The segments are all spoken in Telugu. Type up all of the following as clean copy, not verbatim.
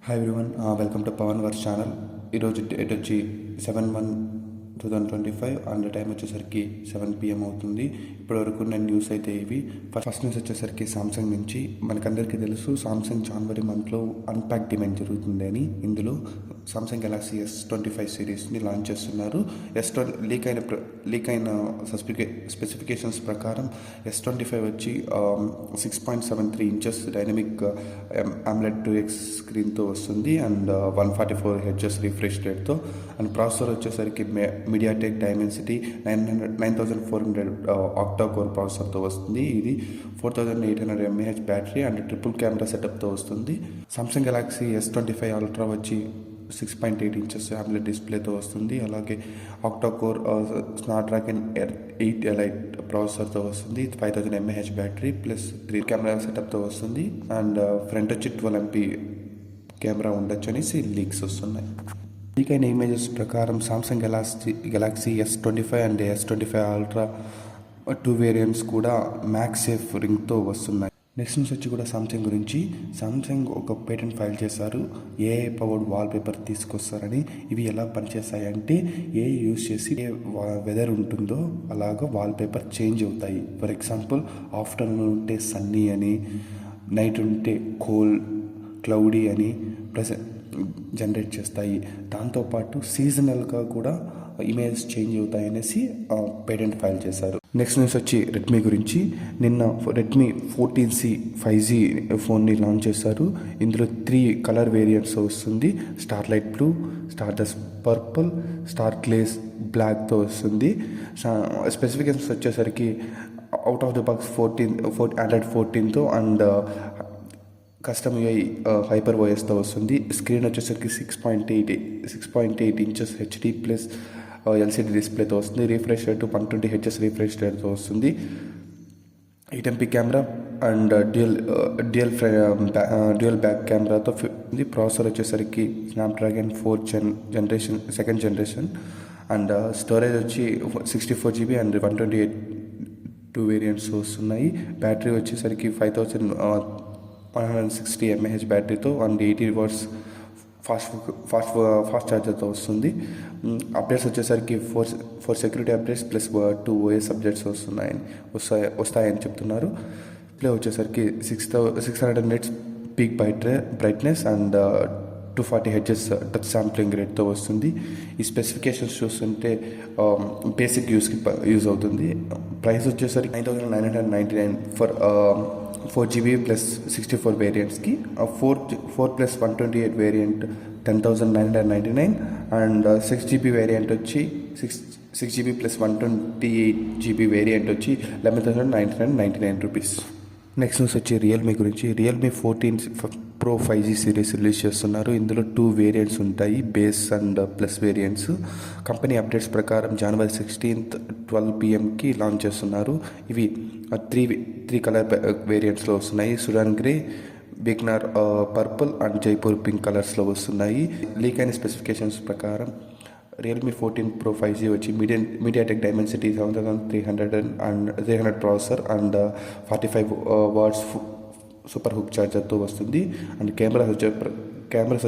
Hi everyone, welcome to Pawan verse channel. ఈరోజు డేట్ వచ్చి 7/1/2025 అండ్ టైం వచ్చేసరికి 7 PM అవుతుంది. ఇప్పటివరకు నేను న్యూస్ అయితే ఇవి. ఫస్ట్ న్యూస్ వచ్చేసరికి సామ్సంగ్ నుంచి. మనకందరికీ తెలుసు సామ్సంగ్ జనవరి మంత్లో అన్ప్యాక్ డిమాండ్ జరుగుతుంది అని. ఇందులో సామ్సంగ్ గెలాక్సీ S25 సిరీస్ని లాంచ్ చేస్తున్నారు. లీక్ అయిన స్పెసిఫికేషన్స్ ప్రకారం S25 వచ్చి 6.73 ఇంచెస్ డైనమిక్ AMOLED 2X స్క్రీన్తో వస్తుంది అండ్ 144 Hz రిఫ్రెష్ రేట్తో. అండ్ ప్రాసెసర్ వచ్చేసరికి మీడియాటెక్ డైమెన్సిటీ 9400 ఆక్టా కోర్ ప్రాసెసర్తో వస్తుంది. ఇది 4800 mAh battery and triple camera సెటప్తో వస్తుంది. సామ్సంగ్ గెలాక్సీ S25 అల్ట్రా వచ్చి 6.8 ఇంచెస్ AMOLED డిస్ప్లేతో వస్తుంది. అలాగే ఆక్టా కోర్ స్నాప్డ్రాగన్ 8 ఎలైట్ ప్రాసెసర్తో వస్తుంది. 5000 mAh బ్యాటరీ ప్లస్ 3 కెమెరా సెటప్తో వస్తుంది. అండ్ ఫ్రంట్ వచ్చి 12 MP కెమెరా ఉండొచ్చు అనేసి లీక్స్ వస్తున్నాయి. లీక్ అయిన ఇమేజెస్ ప్రకారం Samsung Galaxy S25 and S25 Ultra 2 variants కూడా మ్యాక్సేఫ్ రింగ్తో వస్తున్నాయి. నెక్స్ట్ న్యూస్ వచ్చి కూడా సామ్సంగ్ గురించి. సామ్సంగ్ ఒక పేటెంట్ ఫైల్ చేశారు. ఏఐ పవర్డ్ వాల్పేపర్ తీసుకొస్తారని. ఇవి ఎలా పనిచేస్తాయంటే ఏఐ యూజ్ చేసి ఏ వెదర్ ఉంటుందో అలాగా వాల్పేపర్ చేంజ్ అవుతాయి. ఫర్ ఎగ్జాంపుల్ ఆఫ్టర్నూన్ ఉంటే సన్నీ అని, నైట్ ఉంటే క్లౌడీ అని జనరేట్ చేస్తాయి. దాంతోపాటు సీజనల్గా కూడా ఇమేజెస్ చేంజ్ అవుతాయి అనేసి పేటెంట్ ఫైల్ చేశారు. నెక్స్ట్ న్యూస్ వచ్చి రెడ్మీ గురించి. నిన్న రెడ్మీ 14C 5G ఫోన్ని లాంచ్ చేశారు. ఇందులో 3 కలర్ వేరియంట్స్ వస్తుంది. Starlight blue, Stardust purple, star glaze బ్లాక్తో వస్తుంది. స్పెసిఫికేషన్స్ వచ్చేసరికి out of the box Android 14తో అండ్ కస్టమ్ UI హైపర్ ఓఎస్తో వస్తుంది. స్క్రీన్ వచ్చేసరికి 6.8 ఇంచెస్ HD ప్లస్ LCD డిస్ప్లేతో వస్తుంది. రిఫ్రెష్ రేట్ 120 Hz రిఫ్రెష్ రేట్తో వస్తుంది. 8 MP camera and dual back కెమెరాతో ఉంది. ప్రాసెసర్ వచ్చేసరికి Snapdragon 2nd generation and storage వచ్చి 64GB అండ్ 128 వేరియంట్స్ వస్తున్నాయి. బ్యాటరీ వచ్చేసరికి 5160 mAh బ్యాటరీతో అండ్ 80 watts ఫాస్ట్ ఛార్జర్తో వస్తుంది. అప్డేట్స్ వచ్చేసరికి 4 security updates plus 2 OS updates వస్తాయని చెప్తున్నారు. ప్లే వచ్చేసరికి 600 nits peak brightness and 240 Hz touch sampling రేట్తో వస్తుంది. ఈ స్పెసిఫికేషన్స్ చూస్తుంటే బేసిక్ యూజ్ అవుతుంది. ప్రైస్ వచ్చేసరికి 9999 for 4GB plus 64 వేరియంట్స్కి. 4+128 variant 10,999 and 6GB variant వచ్చి 6GB ప్లస్ 128GB వేరియంట్ వచ్చి 11,999 రూపీస్. నెక్స్ట్ న్యూస్ వచ్చి రియల్మీ గురించి. Realme 14 Pro 5G series release చేస్తున్నారు. ఇందులో 2 వేరియంట్స్ ఉంటాయి, base and plus variants. Company updates ప్రకారం జనవరి 16th 12 PMకి లాంచ్ చేస్తున్నారు. ఇవి 3 కలర్ వేరియంట్స్లో వస్తున్నాయి. Sudan grey, beginner purple and Jaipur pink కలర్స్లో వస్తున్నాయి. లీక్ అయిన స్పెసిఫికేషన్స్ ప్రకారం రియల్మీ 14 Pro 5G వచ్చి MediaTek Dimensity 7300 processor and 45 watts super hook ఛార్జర్తో వస్తుంది. అండ్ కెమెరాస్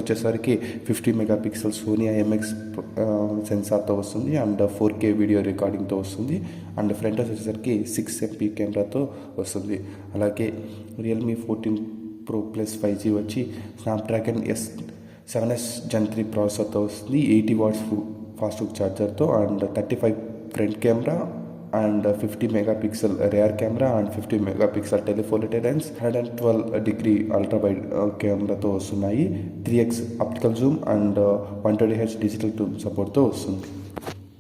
వచ్చేసరికి 50 MP సోనీ IMX సెన్సార్తో వస్తుంది అండ్ 4K వీడియో రికార్డింగ్తో వస్తుంది. అండ్ ఫ్రంట్ వచ్చేసరికి 6 MP కెమెరాతో వస్తుంది. అలాగే రియల్మీ 14 Pro Plus 5G వచ్చి స్నాప్డ్రాగన్ 7S Gen 3 ప్రాసెసర్తో వస్తుంది. 80 watts ఫాస్ట్ హుక్ ఛార్జర్తో and 35 front camera and 50 MP rear camera and 50 MP telephoto lens 112° ultra wide కెమెరాతో వస్తున్నాయి. 3x optical zoom and 120Hz digital tool సపోర్ట్తో వస్తుంది.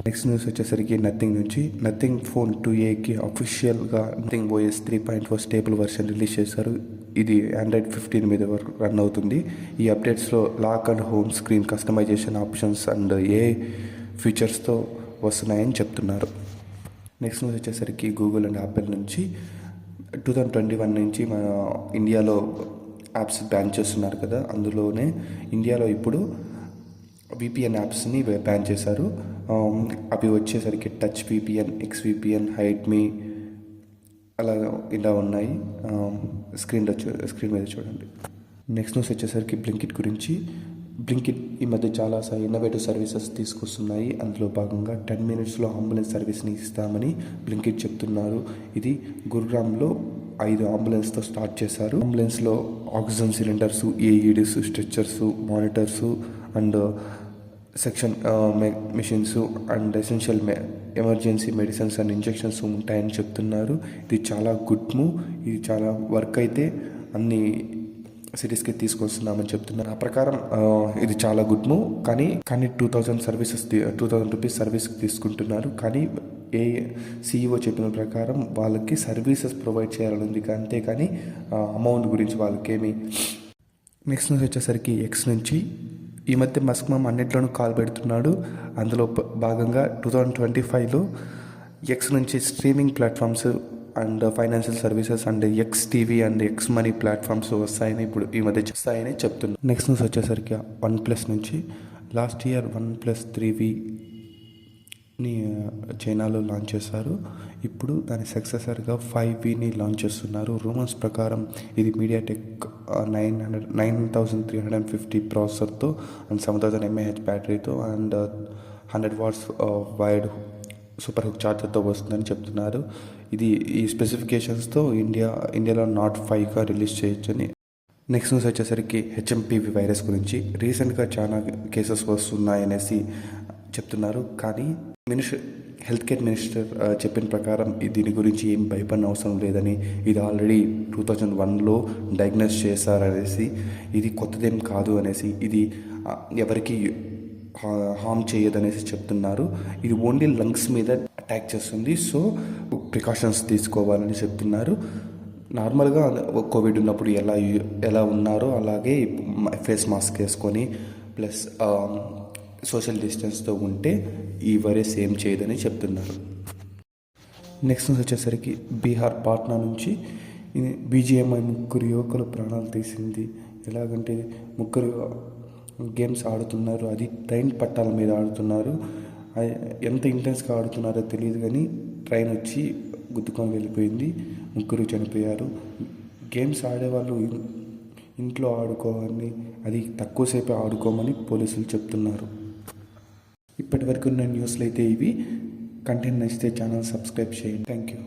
నెక్స్ట్ న్యూస్ వచ్చేసరికి నథింగ్ నుంచి. నథింగ్ ఫోన్ 2Aకి అఫీషియల్గా Nothing OS 3.4 stable version release చేశారు. ఇది Android 15 మీద రన్ అవుతుంది. ఈ అప్డేట్స్లో lock and home screen customisation options and ఫీచర్స్తో వస్తున్నాయని చెప్తున్నారు. నెక్స్ట్ న్యూస్ వచ్చేసరికి గూగుల్ అండ్ యాపిల్ నుంచి. 2021 నుంచి మన ఇండియాలో యాప్స్ బ్యాన్ చేస్తున్నారు కదా, అందులోనే ఇండియాలో ఇప్పుడు VPN యాప్స్ని బ్యాన్ చేశారు. అవి వచ్చేసరికి టచ్ VPN, XVPN, హైడ్మీ అలా ఇలా ఉన్నాయి. స్క్రీన్ మీద చూడండి. నెక్స్ట్ న్యూస్ వచ్చేసరికి బ్లింకిట్ గురించి. బ్లింకిట్ ఈ మధ్య చాలా ఇన్నోవేటివ్ సర్వీసెస్ తీసుకొస్తున్నాయి. అందులో భాగంగా 10 minutesలో అంబులెన్స్ సర్వీస్ని ఇస్తామని బ్లింకిట్ చెప్తున్నారు. ఇది గురుగ్రామ్లో 5 అంబులెన్స్తో స్టార్ట్ చేశారు. అంబులెన్స్లో oxygen cylinders, AEDs, stretchers, monitors and section machines and essential emergency medicines and injections ఉంటాయని చెప్తున్నారు. ఇది చాలా గుడ్ మూవ్. ఇది చాలా వర్క్ అయితే అన్ని సిటీస్కి తీసుకొస్తున్నామని చెప్తున్నారు. ఆ ప్రకారం ఇది చాలా గుడ్ మూవ్. కానీ 2,000 రూపీస్ సర్వీస్కి తీసుకుంటున్నారు. కానీ CEO చెప్పిన ప్రకారం వాళ్ళకి సర్వీసెస్ ప్రొవైడ్ చేయాలని ఉంది, అంతేకాని అమౌంట్ గురించి వాళ్ళకేమి. నెక్స్ట్ న్యూస్ వచ్చేసరికి ఎక్స్ నుంచి. ఈ మధ్య మస్క్ మామ్ అన్నిట్లోనూ కాల్ పెడుతున్నాడు. అందులో భాగంగా 2025లో ఎక్స్ నుంచి streaming platforms and financial services and X TV and X money platforms వస్తాయని ఇప్పుడు ఈ మధ్య వస్తాయని చెప్తున్నారు. నెక్స్ట్ న్యూస్ వచ్చేసరికి OnePlus నుంచి. లాస్ట్ ఇయర్ OnePlus 3Vని చైనాలో లాంచ్ చేశారు. ఇప్పుడు దాని సక్సెసర్గా 5Vని లాంచ్ చేస్తున్నారు. రూమర్స్ ప్రకారం ఇది మీడియాటెక్ 9350 ప్రాసెసర్తో అండ్ 7000 mAh బ్యాటరీతో and 100 watts wide super hook ఛార్జర్తో వస్తుందని చెప్తున్నారు. ఇది ఈ స్పెసిఫికేషన్స్తో ఇండియాలో Note 5గా రిలీజ్ చేయొచ్చని. నెక్స్ట్ న్యూస్ వచ్చేసరికి HMPV వైరస్ గురించి. రీసెంట్గా చాలా కేసెస్ వస్తున్నాయనేసి చెప్తున్నారు. కానీ హెల్త్ కేర్ మినిస్టర్ చెప్పిన ప్రకారం దీని గురించి ఏం భయపడిన అవసరం లేదని, ఇది ఆల్రెడీ 2001లో డయాగ్నోస్ చేశారనేసి, ఇది కొత్తదేం కాదు అనేసి, ఇది ఎవరికి హార్మ్ చేయదనేసి చెప్తున్నారు. ఇది ఓన్లీ లంగ్స్ మీద అటాక్ చేస్తుంది. సో ప్రికాషన్స్ తీసుకోవాలని చెప్తున్నారు. నార్మల్గా కోవిడ్ ఉన్నప్పుడు ఎలా ఉన్నారో అలాగే ఫేస్ మాస్క్ వేసుకొని ప్లస్ సోషల్ డిస్టెన్స్తో ఉంటే ఈ వైరస్ ఏం చేయదని చెప్తున్నారు. నెక్స్ట్ వచ్చేసరికి బీహార్ పాట్నా నుంచి. BGMI 3 యువకులు ప్రాణాలు తీసింది. ఎలాగంటే 3 గేమ్స్ ఆడుతున్నారు. అది ట్రైన్ పట్టాల మీద ఆడుతున్నారు. ఎంత ఇంటెన్స్గా ఆడుతున్నారో తెలియదు, కానీ ట్రైన్ వచ్చి గుద్దుకొని వెళ్ళిపోయింది. 3 చనిపోయారు. గేమ్స్ ఆడేవాళ్ళు ఇంట్లో ఆడుకోవాలని, అది తక్కువసేపే ఆడుకోమని పోలీసులు చెప్తున్నారు. ఇప్పటి వరకు ఉన్న న్యూస్లు అయితే ఇవి. కంటెంట్ నచ్చితే ఛానల్ సబ్స్క్రైబ్ చేయండి. Thank you.